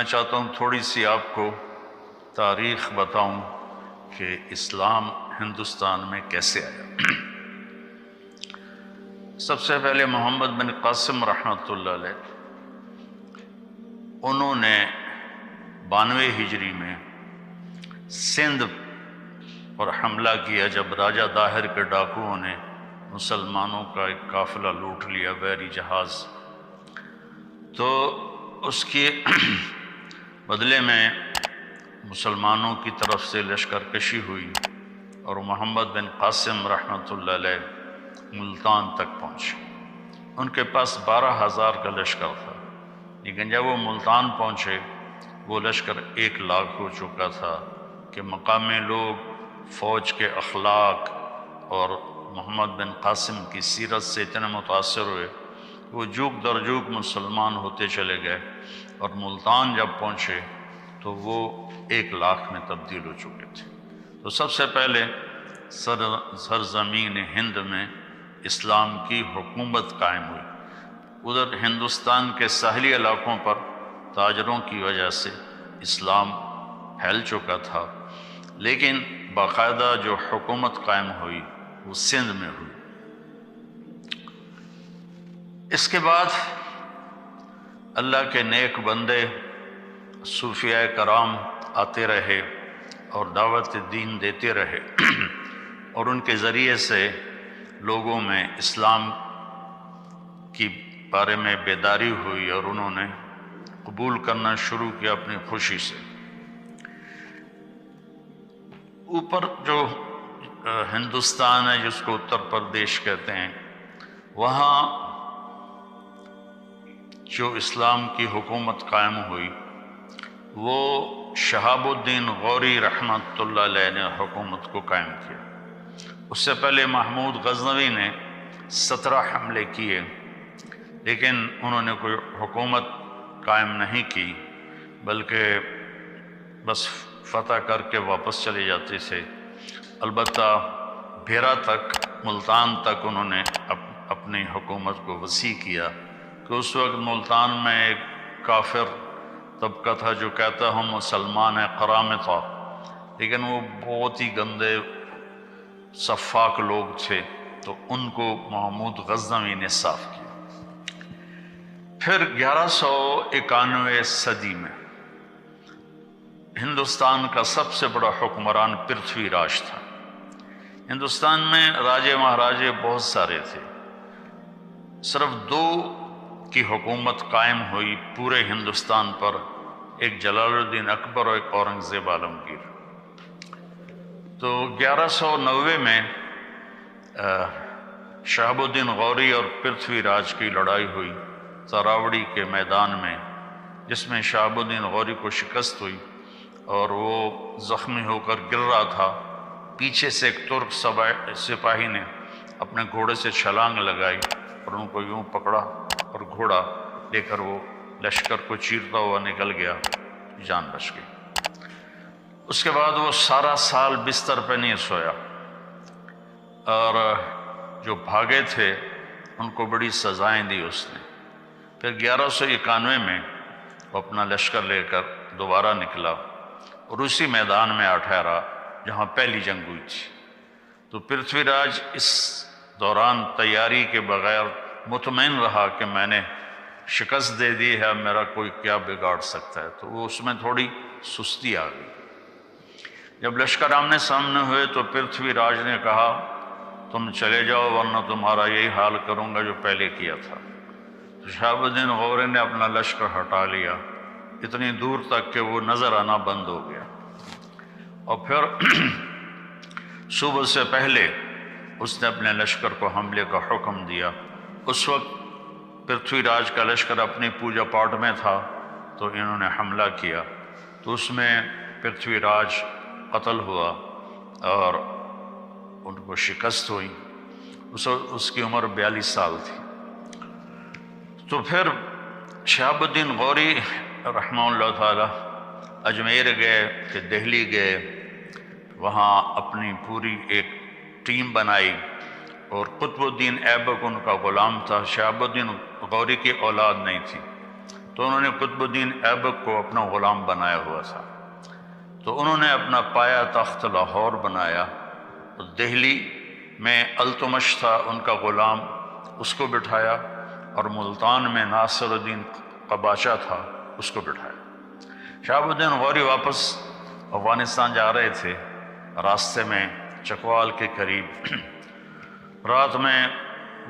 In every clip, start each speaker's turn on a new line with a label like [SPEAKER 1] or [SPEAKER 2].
[SPEAKER 1] میں چاہتا ہوں تھوڑی سی آپ کو تاریخ بتاؤں کہ اسلام ہندوستان میں کیسے آیا۔ سب سے پہلے محمد بن قاسم رحمۃ اللہ علیہ، انہوں نے 92 ہجری میں سندھ پر حملہ کیا جب راجہ داہر کے ڈاکوؤں نے مسلمانوں کا ایک قافلہ لوٹ لیا، بحری جہاز۔ تو اس کے بدلے میں مسلمانوں کی طرف سے لشکر کشی ہوئی اور محمد بن قاسم رحمۃ اللہ علیہ ملتان تک پہنچے۔ ان کے پاس 12,000 کا لشکر تھا، لیکن جب وہ ملتان پہنچے وہ لشکر 1,00,000 ہو چکا تھا کہ مقامی لوگ فوج کے اخلاق اور محمد بن قاسم کی سیرت سے اتنے متاثر ہوئے، وہ جوک در جوک مسلمان ہوتے چلے گئے، اور ملتان جب پہنچے تو وہ 1,00,000 میں تبدیل ہو چکے تھے۔ تو سب سے پہلے سرزمین ہند میں اسلام کی حکومت قائم ہوئی۔ ادھر ہندوستان کے ساحلی علاقوں پر تاجروں کی وجہ سے اسلام پھیل چکا تھا، لیکن باقاعدہ جو حکومت قائم ہوئی وہ سندھ میں ہوئی۔ اس کے بعد اللہ کے نیک بندے صوفیاء کرام آتے رہے اور دعوت دین دیتے رہے، اور ان کے ذریعے سے لوگوں میں اسلام کی بارے میں بیداری ہوئی اور انہوں نے قبول کرنا شروع کیا اپنی خوشی سے۔ اوپر جو ہندوستان ہے جس کو اتر پردیش کہتے ہیں، وہاں جو اسلام کی حکومت قائم ہوئی وہ شہاب الدین غوری رحمۃ اللہ علیہ نے حکومت کو قائم کیا۔ اس سے پہلے محمود غزنوی نے 17 حملے کیے، لیکن انہوں نے کوئی حکومت قائم نہیں کی، بلکہ بس فتح کر کے واپس چلے جاتے تھے۔ البتہ بھیرا تک، ملتان تک انہوں نے اپنی حکومت کو وسیع کیا، کہ اس وقت ملتان میں ایک کافر طبقہ تھا جو کہتا ہم مسلمان ہیں، قرامطہ، لیکن وہ بہت ہی گندے سفاک لوگ تھے، تو ان کو محمود غزنوی نے صاف کیا۔ پھر 1191 صدی میں ہندوستان کا سب سے بڑا حکمران پرتھوی راج تھا۔ ہندوستان میں راجے مہاراجے بہت سارے تھے، صرف 2 کی حکومت قائم ہوئی پورے ہندوستان پر، ایک جلال الدین اکبر اور ایک اورنگزیب عالمگیر۔ تو 1190 میں شہاب الدین غوری اور پرتھوی راج کی لڑائی ہوئی تراوڑی کے میدان میں، جس میں شہاب الدین غوری کو شکست ہوئی اور وہ زخمی ہو کر گر رہا تھا۔ پیچھے سے ایک ترک سپاہی نے اپنے گھوڑے سے چھلانگ لگائی اور ان کو یوں پکڑا اور گھوڑا لے کر وہ لشکر کو چیرتا ہوا نکل گیا، جان بچ گئی۔ اس کے بعد وہ سارا سال بستر پہ نہیں سویا، اور جو بھاگے تھے ان کو بڑی سزائیں دی اس نے۔ پھر 1191 میں وہ اپنا لشکر لے کر دوبارہ نکلا اور اسی میدان میں ٹھہرا جہاں پہلی جنگ ہوئی تھی۔ تو پرتھوی راج اس دوران تیاری کے بغیر مطمئن رہا کہ میں نے شکست دے دی ہے، میرا کوئی کیا بگاڑ سکتا ہے، تو وہ اس میں تھوڑی سستی آ گئی۔ جب لشکر آمنے سامنے ہوئے تو پرتھوی راج نے کہا تم چلے جاؤ ورنہ تمہارا یہی حال کروں گا جو پہلے کیا تھا۔ تو شہاب الدین غوری نے اپنا لشکر ہٹا لیا اتنی دور تک کہ وہ نظر آنا بند ہو گیا، اور پھر صبح سے پہلے اس نے اپنے لشکر کو حملے کا حکم دیا۔ اس وقت پرتھوی راج کا لشکر اپنی پوجا پاٹ میں تھا، تو انہوں نے حملہ کیا، تو اس میں پرتھوی راج قتل ہوا اور ان کو شکست ہوئی۔ اس کی عمر 42 سال تھی۔ تو پھر شہاب الدین غوری رحمہ اللہ تعالی اجمیر گئے، پھر دہلی گئے، وہاں اپنی پوری ایک ٹیم بنائی، اور قطب الدین ایبک ان کا غلام تھا۔ شہاب الدین غوری کی اولاد نہیں تھی، تو انہوں نے قطب الدین ایبک کو اپنا غلام بنایا ہوا تھا، تو انہوں نے اپنا پایا تخت لاہور بنایا، دہلی میں التمش تھا ان کا غلام، اس کو بٹھایا، اور ملتان میں ناصر الدین قباچہ تھا، اس کو بٹھایا۔ شہاب الدین غوری واپس افغانستان جا رہے تھے، راستے میں چکوال کے قریب رات میں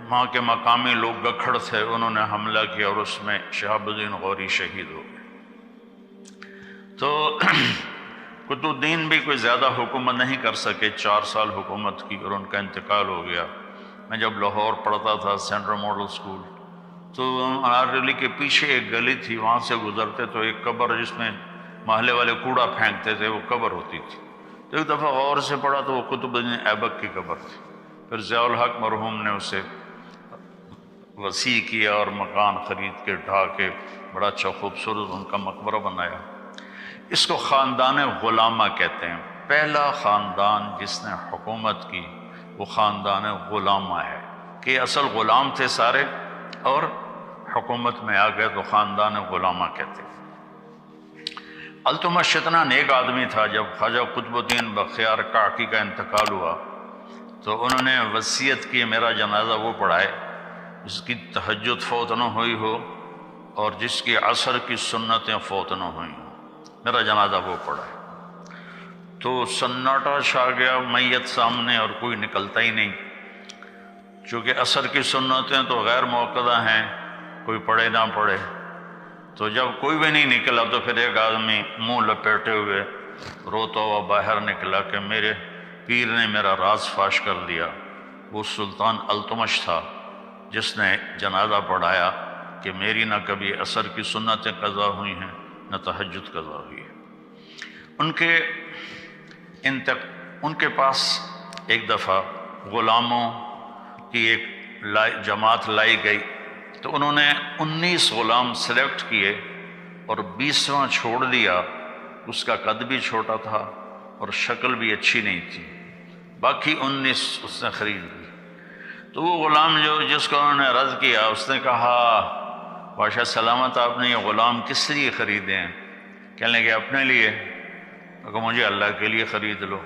[SPEAKER 1] وہاں کے مقامی لوگ گکھڑ تھے، انہوں نے حملہ کیا اور اس میں شہاب الدین غوری شہید ہو گئے۔ تو قطب الدین بھی کوئی زیادہ حکومت نہیں کر سکے، 4 سال حکومت کی اور ان کا انتقال ہو گیا۔ میں جب لاہور پڑھتا تھا سینٹرل ماڈل اسکول، تو انارگلی کے پیچھے ایک گلی تھی، وہاں سے گزرتے تو ایک قبر جس میں محلے والے کوڑا پھینکتے تھے وہ قبر ہوتی تھی، تو ایک دفعہ غور سے پڑھا تو وہ قطب الدین ایبک کی قبر تھی۔ پھر ضیاء الحق مرحوم نے اسے وسیع کیا اور مکان خرید کے ڈھا کے بڑا اچھا خوبصورت ان کا مقبرہ بنایا۔ اس کو خاندان غلامہ کہتے ہیں۔ پہلا خاندان جس نے حکومت کی وہ خاندان غلامہ ہے، کہ اصل غلام تھے سارے اور حکومت میں آ گئے تو خاندان غلامہ کہتے ہیں۔ التمش اتنا نیک آدمی تھا، جب خواجہ قطب الدین بختیار کاکی کا انتقال ہوا تو انہوں نے وصیت کی میرا جنازہ وہ پڑھائے جس کی تہجد فوت نہ ہوئی ہو اور جس کی عصر کی سنتیں فوت نہ ہوئی ہوں، میرا جنازہ وہ پڑھائے۔ تو سناٹا چھا گیا، میت سامنے اور کوئی نکلتا ہی نہیں، چونکہ عصر کی سنتیں تو غیر موقدہ ہیں، کوئی پڑھے نہ پڑھے۔ تو جب کوئی بھی نہیں نکلا تو پھر ایک آدمی منہ لپیٹے ہوئے روتا ہوا باہر نکلا کہ میرے پیر نے میرا راز فاش کر دیا۔ وہ سلطان التمش تھا جس نے جنازہ پڑھایا کہ میری نہ کبھی عصر کی سنتیں قضا ہوئی ہیں نہ تہجد قضا ہوئی ہے۔ ان کے پاس ایک دفعہ غلاموں کی ایک جماعت لائی گئی، تو انہوں نے 19 غلام سلیکٹ کیے اور 20واں چھوڑ دیا۔ اس کا قد بھی چھوٹا تھا اور شکل بھی اچھی نہیں تھی، باقی 19 اس نے خرید لی۔ تو وہ غلام جس کو انہوں نے رد کیا، اس نے کہا بادشاہ سلامت آپ نے یہ غلام کس لیے خریدے ہیں؟ کہنے لگے اپنے لیے۔ کہ مجھے اللہ کے لیے خرید لو۔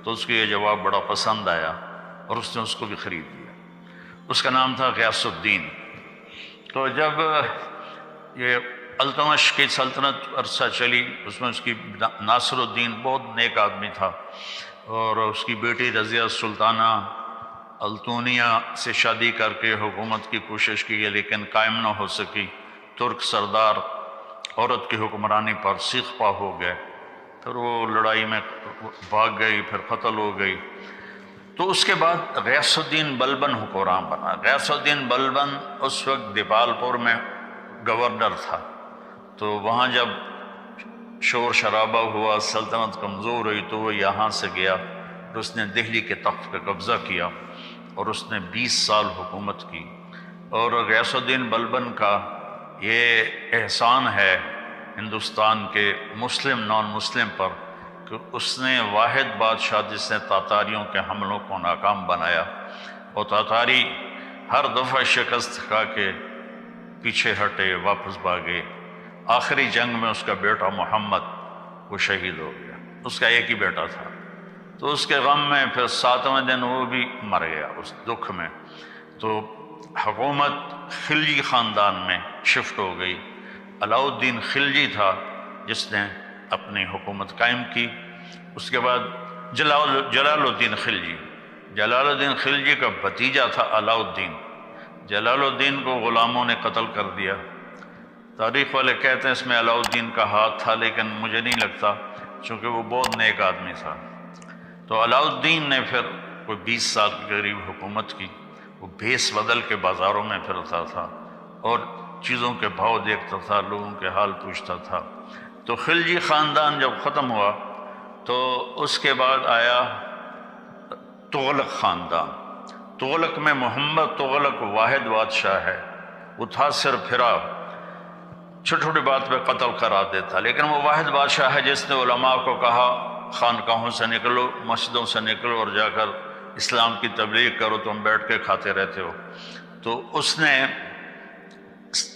[SPEAKER 1] تو اس کو یہ جواب بڑا پسند آیا اور اس نے اس کو بھی خرید لیا۔ اس کا نام تھا غیاث الدین۔ تو جب یہ التمش کی سلطنت عرصہ چلی، اس میں اس کی ناصر الدین بہت نیک آدمی تھا، اور اس کی بیٹی رضیہ سلطانہ التونیہ سے شادی کر کے حکومت کی کوشش کی، لیکن قائم نہ ہو سکی۔ ترک سردار عورت کی حکمرانی پر سیخ پا ہو گئے، پھر وہ لڑائی میں بھاگ گئی، پھر قتل ہو گئی۔ تو اس کے بعد غیاث الدین بلبن حکمران بنا۔ غیاث الدین بلبن اس وقت دیپال پور میں گورنر تھا، تو وہاں جب شور شرابہ ہوا، سلطنت کمزور ہوئی، تو وہ یہاں سے گیا اور اس نے دہلی کے تخت پہ قبضہ کیا اور اس نے 20 سال حکومت کی۔ اور غیاث الدین بلبن کا یہ احسان ہے ہندوستان کے مسلم نان مسلم پر کہ اس نے واحد بادشاہ جس نے تاتاریوں کے حملوں کو ناکام بنایا، اور تاتاری ہر دفعہ شکست کھا کے پیچھے ہٹے، واپس بھاگے۔ آخری جنگ میں اس کا بیٹا محمد وہ شہید ہو گیا، اس کا ایک ہی بیٹا تھا۔ تو اس کے غم میں پھر 7ویں دن وہ بھی مر گیا اس دکھ میں۔ تو حکومت خلجی خاندان میں شفٹ ہو گئی۔ علاؤ الدین خلجی تھا جس نے اپنی حکومت قائم کی۔ اس کے بعد جلال الدین خلجی، جلال الدین خلجی کا بھتیجا تھا علاؤ الدین۔ جلال الدین کو غلاموں نے قتل کر دیا۔ تاریخ والے کہتے ہیں اس میں علاؤ الدین کا ہاتھ تھا، لیکن مجھے نہیں لگتا، چونکہ وہ بہت نیک آدمی تھا۔ تو علاؤ الدین نے پھر کوئی 20 سال کے قریب حکومت کی۔ وہ بھیس بدل کے بازاروں میں پھرتا تھا اور چیزوں کے بھاؤ دیکھتا تھا، لوگوں کے حال پوچھتا تھا۔ تو خلجی خاندان جب ختم ہوا تو اس کے بعد آیا تغلق خاندان۔ تغلق میں محمد تغلق واحد بادشاہ ہے۔ وہ تھا صرف پھرا، چھوٹی چھوٹی بات پہ قتل کرا دیتا، لیکن وہ واحد بادشاہ ہے جس نے علماء کو کہا خانقاہوں سے نکلو، مسجدوں سے نکلو اور جا کر اسلام کی تبلیغ کرو، تم بیٹھ کے کھاتے رہتے ہو۔ تو اس نے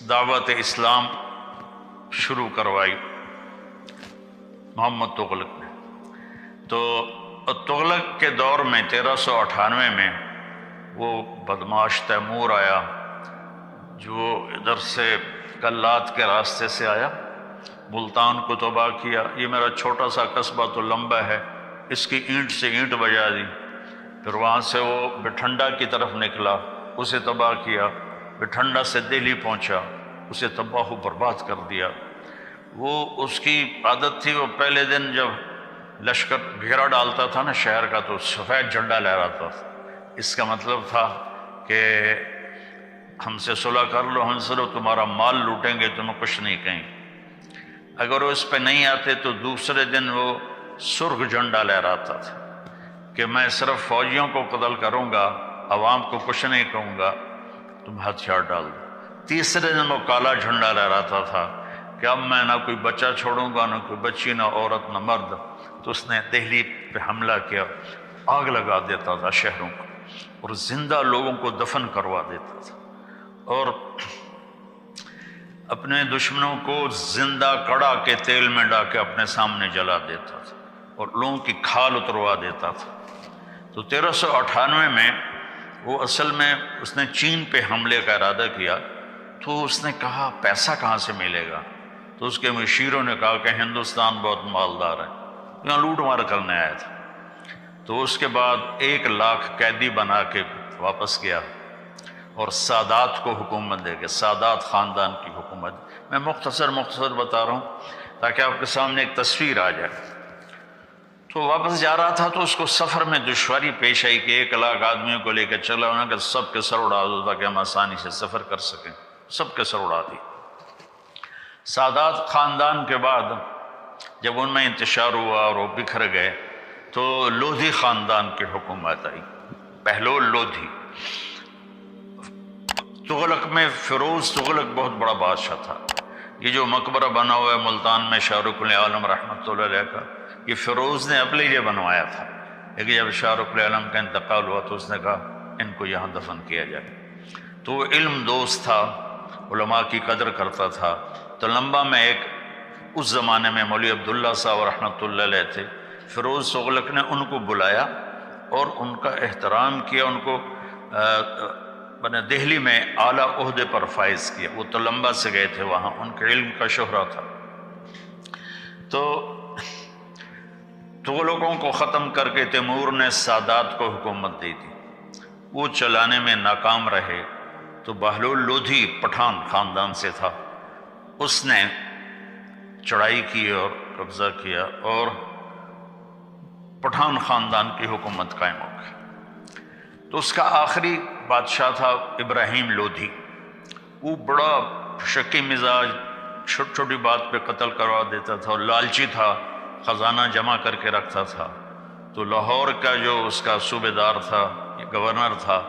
[SPEAKER 1] دعوت اسلام شروع کروائی محمد تغلق نے۔ تو تغلق کے دور میں 1398 میں وہ بدماش تیمور آیا جو ادھر سے کلات کے راستے سے آیا، ملتان کو تباہ کیا۔ یہ میرا چھوٹا سا قصبہ تو لمبا ہے، اس کی اینٹ سے اینٹ بجا دی۔ پھر وہاں سے وہ بٹھنڈا کی طرف نکلا، اسے تباہ کیا۔ بٹھنڈا سے دہلی پہنچا، اسے تباہ و برباد کر دیا۔ وہ اس کی عادت تھی، وہ پہلے دن جب لشکر گھیرا ڈالتا تھا نا شہر کا تو سفید جھنڈا لہراتا تھا۔ اس کا مطلب تھا کہ ہم سے صلح کر لو، ہم سے لو، تمہارا مال لوٹیں گے، تمہیں کچھ نہیں کہیں۔ اگر وہ اس پہ نہیں آتے تو دوسرے دن وہ سرخ جھنڈا لہراتا تھا کہ میں صرف فوجیوں کو قتل کروں گا، عوام کو کچھ نہیں کہوں گا، تم ہتھیار ڈال دو۔ تیسرے دن وہ کالا جھنڈا لہراتا تھا کہ اب میں نہ کوئی بچہ چھوڑوں گا، نہ کوئی بچی، نہ عورت، نہ مرد۔ تو اس نے دہلی پہ حملہ کیا، آگ لگا دیتا تھا شہروں کو، اور زندہ لوگوں کو دفن کروا دیتا تھا، اور اپنے دشمنوں کو زندہ کڑا کے تیل میں ڈال کے اپنے سامنے جلا دیتا تھا، اور لوگوں کی کھال اتروا دیتا تھا۔ تو 1398 میں وہ اصل میں اس نے چین پہ حملے کا ارادہ کیا۔ تو اس نے کہا پیسہ کہاں سے ملے گا؟ تو اس کے مشیروں نے کہا کہ ہندوستان بہت مالدار ہے، یہاں لوٹ مار کرنے آیا تھا۔ تو اس کے بعد 1 لاکھ قیدی بنا کے واپس گیا اور سادات کو حکومت دے گا، سادات خاندان کی حکومت۔ میں مختصر بتا رہا ہوں تاکہ آپ کے سامنے ایک تصویر آ جائے۔ تو واپس جا رہا تھا تو اس کو سفر میں دشواری پیش آئی کہ 1 لاکھ آدمیوں کو لے کے چلا ہونا کہ سب کے سر اڑا دو تاکہ ہم آسانی سے سفر کر سکیں۔ سب کے سر اڑا دی۔ سادات خاندان کے بعد جب ان میں انتشار ہوا اور وہ بکھر گئے تو لودھی خاندان کی حکومت آئی، بہلول لودھی۔ تغلق میں فیروز تغلق بہت بڑا بادشاہ تھا۔ یہ جو مقبرہ بنا ہوا ہے ملتان میں شاہ رخ العالم رحمۃ اللہ علیہ کا، یہ فیروز نے اپنے لیے بنوایا تھا، لیکن جب شاہ رخ العالم کا انتقال ہوا تو اس نے کہا ان کو یہاں دفن کیا جائے۔ تو وہ علم دوست تھا، علماء کی قدر کرتا تھا۔ تو لمبا میں ایک اس زمانے میں مولوی عبداللہ صاحب رحمۃ اللہ علیہ تھے، فیروز تغلق نے ان کو بلایا اور ان کا احترام کیا، ان کو دہلی میں اعلیٰ عہدے پر فائز کیا۔ وہ تو لمبا سے گئے تھے وہاں، ان کے علم کا شہرہ تھا۔ تو تغلقوں کو ختم کر کے تیمور نے سادات کو حکومت دی تھی، وہ چلانے میں ناکام رہے۔ تو بہلول لودھی پٹھان خاندان سے تھا، اس نے چڑھائی کی اور قبضہ کیا اور پٹھان خاندان کی حکومت قائم ہو گئی۔ تو اس کا آخری بادشاہ تھا ابراہیم لودھی۔ وہ بڑا شکی مزاج، چھوٹی چھوٹی بات پہ قتل کروا دیتا تھا اور لالچی تھا، خزانہ جمع کر کے رکھتا تھا۔ تو لاہور کا جو اس کا صوبے دار تھا، گورنر تھا،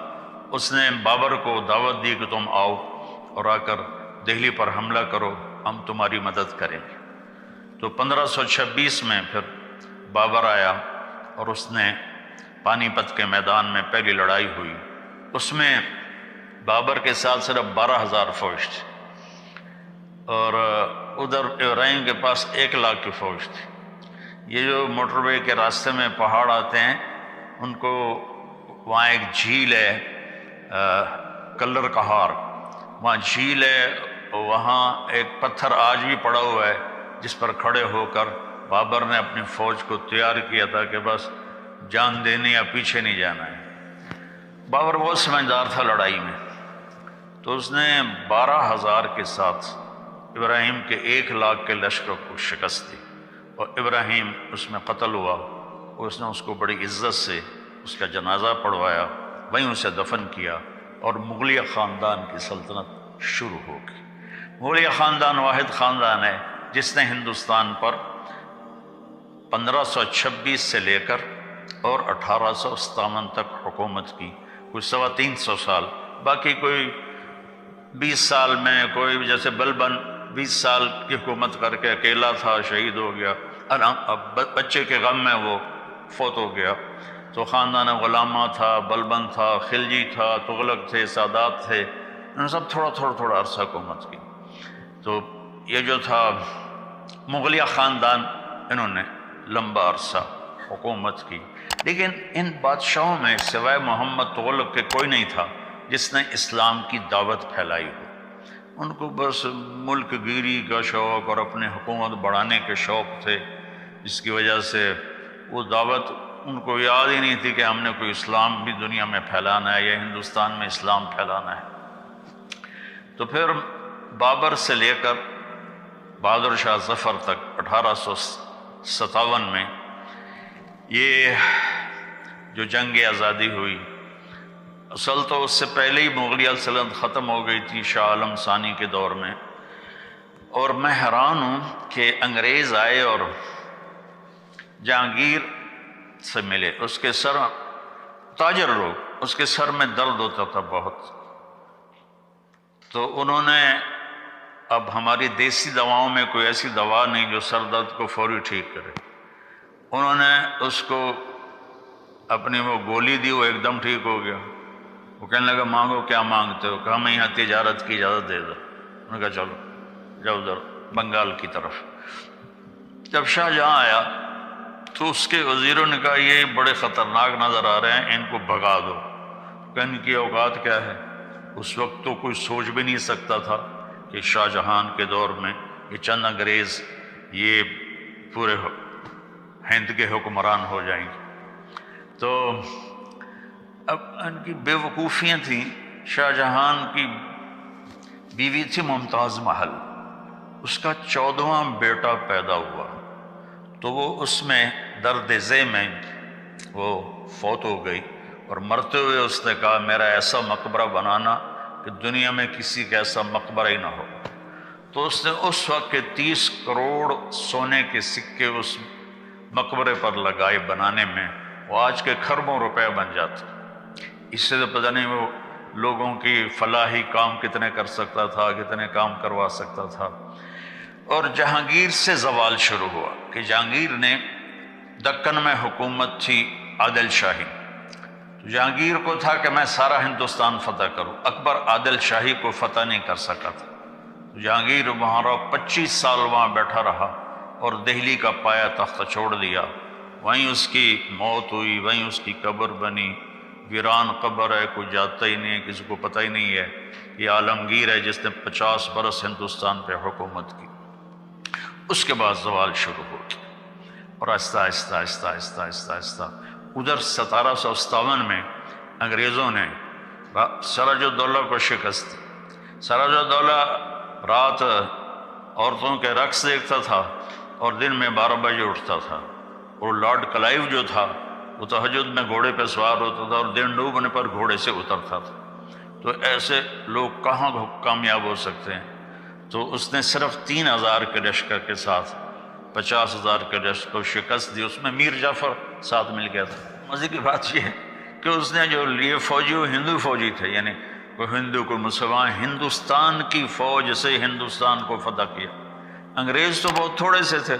[SPEAKER 1] اس نے بابر کو دعوت دی کہ تم آؤ اور آ کر دہلی پر حملہ کرو، ہم تمہاری مدد کریں گے۔ تو 1526 میں پھر بابر آیا اور اس نے پانی پت کے میدان میں پہلی لڑائی ہوئی۔ اس میں بابر کے ساتھ صرف 12,000 فوج تھی اور ادھر ابراہیم کے پاس 1 لاکھ کی فوج تھی۔ یہ جو موٹر وے کے راستے میں پہاڑ آتے ہیں ان کو، وہاں ایک جھیل ہے کلر کہار، وہاں جھیل ہے، وہاں ایک پتھر آج بھی پڑا ہوا ہے جس پر کھڑے ہو کر بابر نے اپنی فوج کو تیار کیا تھا کہ بس جان دینی یا پیچھے نہیں جانا ہے۔ بابر بہت سمجھدار تھا لڑائی میں، تو اس نے 12,000 کے ساتھ ابراہیم کے 1 لاکھ کے لشکر کو شکست دی اور ابراہیم اس میں قتل ہوا، اور اس نے اس کو بڑی عزت سے اس کا جنازہ پڑھوایا، وہیں اسے دفن کیا اور مغلیہ خاندان کی سلطنت شروع ہو گئی۔ مغلیہ خاندان واحد خاندان ہے جس نے ہندوستان پر 1526 سے لے کر اور 1857 تک حکومت کی، کوئی 325 سال۔ باقی کوئی 20 سال میں، کوئی جیسے بلبن 20 سال کی حکومت کر کے اکیلا تھا، شہید ہو گیا، بچے کے غم میں وہ فوت ہو گیا۔ تو خاندان غلامہ تھا، بلبن تھا، خلجی تھا، تغلق تھے، سادات تھے، انہوں نے سب تھوڑا عرصہ حکومت کی۔ تو یہ جو تھا مغلیہ خاندان، انہوں نے لمبا عرصہ حکومت کی، لیکن ان بادشاہوں میں سوائے محمد تغلق کے کوئی نہیں تھا جس نے اسلام کی دعوت پھیلائی ہو۔ ان کو بس ملک گیری کا شوق اور اپنے حکومت بڑھانے کے شوق تھے، جس کی وجہ سے وہ دعوت ان کو یاد ہی نہیں تھی کہ ہم نے کوئی اسلام بھی دنیا میں پھیلانا ہے یا ہندوستان میں اسلام پھیلانا ہے۔ تو پھر بابر سے لے کر بہادر شاہ ظفر تک 1857 میں یہ جو جنگ آزادی ہوئی، اصل تو اس سے پہلے ہی مغلیہ سلطنت ختم ہو گئی تھی شاہ عالم ثانی کے دور میں، اور میں حیران ہوں کہ انگریز آئے اور جہانگیر سے ملے، اس کے سر تاجر لوگ، اس کے سر میں درد ہوتا تھا بہت، تو انہوں نے، اب ہماری دیسی دواؤں میں کوئی ایسی دوا نہیں جو سر درد کو فوری ٹھیک کرے، انہوں نے اس کو اپنی وہ گولی دی، وہ ایک دم ٹھیک ہو گیا۔ وہ کہنے لگا مانگو کیا مانگتے ہو؟ کہا میں یہاں تجارت کی اجازت دے دو۔ انہوں نے کہا چلو جاؤ ادھر بنگال کی طرف۔ جب شاہ جہاں آیا تو اس کے وزیروں نے کہا یہ بڑے خطرناک نظر آ رہے ہیں، ان کو بھگا دو۔ کہ ان کی اوقات کیا ہے؟ اس وقت تو کوئی سوچ بھی نہیں سکتا تھا کہ شاہ جہان کے دور میں یہ چند انگریز یہ پورے ہند کے حکمران ہو جائیں گے۔ تو اب ان کی بے وقوفیاں تھیں۔ شاہ جہان کی بیوی تھی ممتاز محل، اس کا 14واں بیٹا پیدا ہوا، تو وہ اس میں درد ذہ میں وہ فوت ہو گئی، اور مرتے ہوئے اس نے کہا میرا ایسا مقبرہ بنانا کہ دنیا میں کسی کا ایسا مقبرہ ہی نہ ہو۔ تو اس نے اس وقت کے 30 کروڑ سونے کے سکے اس مقبرے پر لگائے بنانے میں، وہ آج کے کھربوں روپے بن جاتے۔ اس سے تو پتہ نہیں وہ لوگوں کی فلاحی کام کتنے کر سکتا تھا، کتنے کام کروا سکتا تھا۔ اور جہانگیر سے زوال شروع ہوا کہ جہانگیر نے دکن میں حکومت تھی عادل شاہی، تو جہانگیر کو تھا کہ میں سارا ہندوستان فتح کروں، اکبر عادل شاہی کو فتح نہیں کر سکا تھا۔ تو جہانگیر وہاں 25 سال وہاں بیٹھا رہا اور دہلی کا پایا تختہ چھوڑ دیا، وہیں اس کی موت ہوئی، وہیں اس کی قبر بنی، ویران قبر ہے، کوئی جاتا ہی نہیں ہے، کسی کو پتہ ہی نہیں ہے یہ عالمگیر ہے جس نے 50 برس ہندوستان پہ حکومت کی۔ اس کے بعد زوال شروع ہو گیا، اور آہستہ آہستہ آہستہ آہستہ آہستہ آہستہ ادھر 1757 میں انگریزوں نے سراج الدولہ کو شکست دی۔ سراج الدولہ رات عورتوں کے رقص دیکھتا تھا اور دن میں 12 بجے اٹھتا تھا، اور لارڈ کلائیو جو تھا وہ تہجد میں گھوڑے پہ سوار ہوتا تھا اور دن ڈوبنے پر گھوڑے سے اترتا تھا۔ تو ایسے لوگ کہاں کامیاب ہو سکتے ہیں؟ تو اس نے صرف 3000 کے لشکر کے ساتھ 50,000 کے لشکر کو شکست دی، اس میں میر جعفر ساتھ مل گیا تھا۔ مزے کی بات یہ ہے کہ اس نے جو لیے فوجی وہ ہندو فوجی تھے، یعنی کوئی ہندو کوئی مسلمان، ہندوستان کی فوج سے ہندوستان کو فتح کیا۔ انگریز تو بہت تھوڑے سے تھے،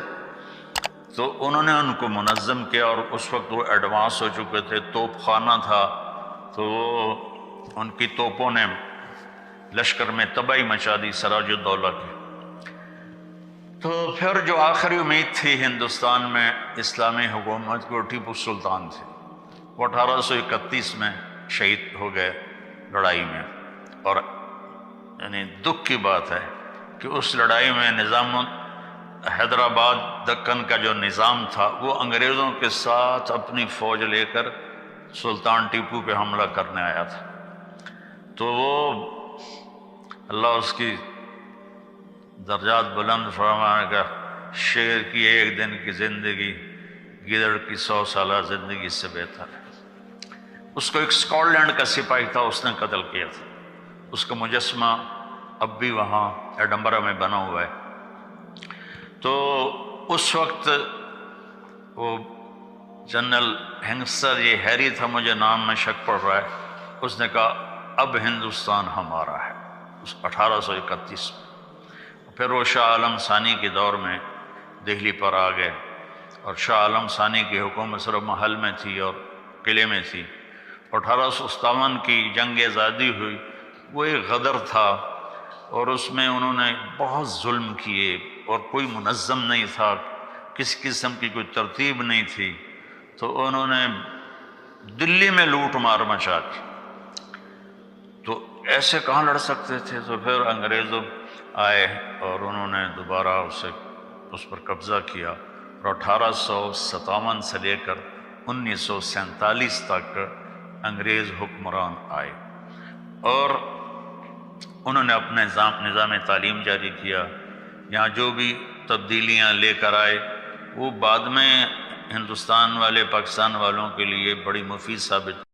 [SPEAKER 1] تو انہوں نے ان کو منظم کیا، اور اس وقت وہ ایڈوانس ہو چکے تھے، توپ خانہ تھا، تو وہ ان کی توپوں نے لشکر میں تباہی مچا دی سراج الدولہ کی۔ تو پھر جو آخری امید تھی ہندوستان میں اسلامی حکومت کو، ٹیپو سلطان تھے، وہ 1831 میں شہید ہو گئے لڑائی میں۔ اور یعنی دکھ کی بات ہے کہ اس لڑائی میں نظام حیدرآباد دکن کا جو نظام تھا وہ انگریزوں کے ساتھ اپنی فوج لے کر سلطان ٹیپو پہ حملہ کرنے آیا تھا۔ تو وہ اللہ اس کی درجات بلند فرمانے کا، شیر کی ایک دن کی زندگی گدڑ کی 100 سالہ زندگی سے بہتر ہے۔ اس کو ایک اسکاٹ لینڈ کا سپاہی تھا، اس نے قتل کیا تھا۔ اس کا مجسمہ اب بھی وہاں ایڈنبرا میں بنا ہوا ہے۔ تو اس وقت وہ جنرل ہنگسر، یہ ہیری تھا، مجھے نام میں شک پڑ رہا ہے، اس نے کہا اب ہندوستان ہمارا ہے، 1831 میں۔ پھر وہ شاہ عالم ثانی کے دور میں دہلی پر آ گئے، اور شاہ عالم ثانی کی حکومت صرف محل میں تھی اور قلعے میں تھی۔ 1857 کی جنگ آزادی ہوئی، وہ ایک غدر تھا اور اس میں انہوں نے بہت ظلم کیے اور کوئی منظم نہیں تھا، کسی قسم کی کوئی ترتیب نہیں تھی، تو انہوں نے دلی میں لوٹ مار مچا دی۔ تو ایسے کہاں لڑ سکتے تھے؟ تو پھر انگریزوں آئے اور انہوں نے دوبارہ اس پر قبضہ کیا، اور 1857 سے لے کر 1947 تک انگریز حکمران آئے، اور انہوں نے اپنے نظام تعلیم جاری کیا۔ یہاں جو بھی تبدیلیاں لے کر آئے وہ بعد میں ہندوستان والے، پاکستان والوں کے لیے بڑی مفید ثابت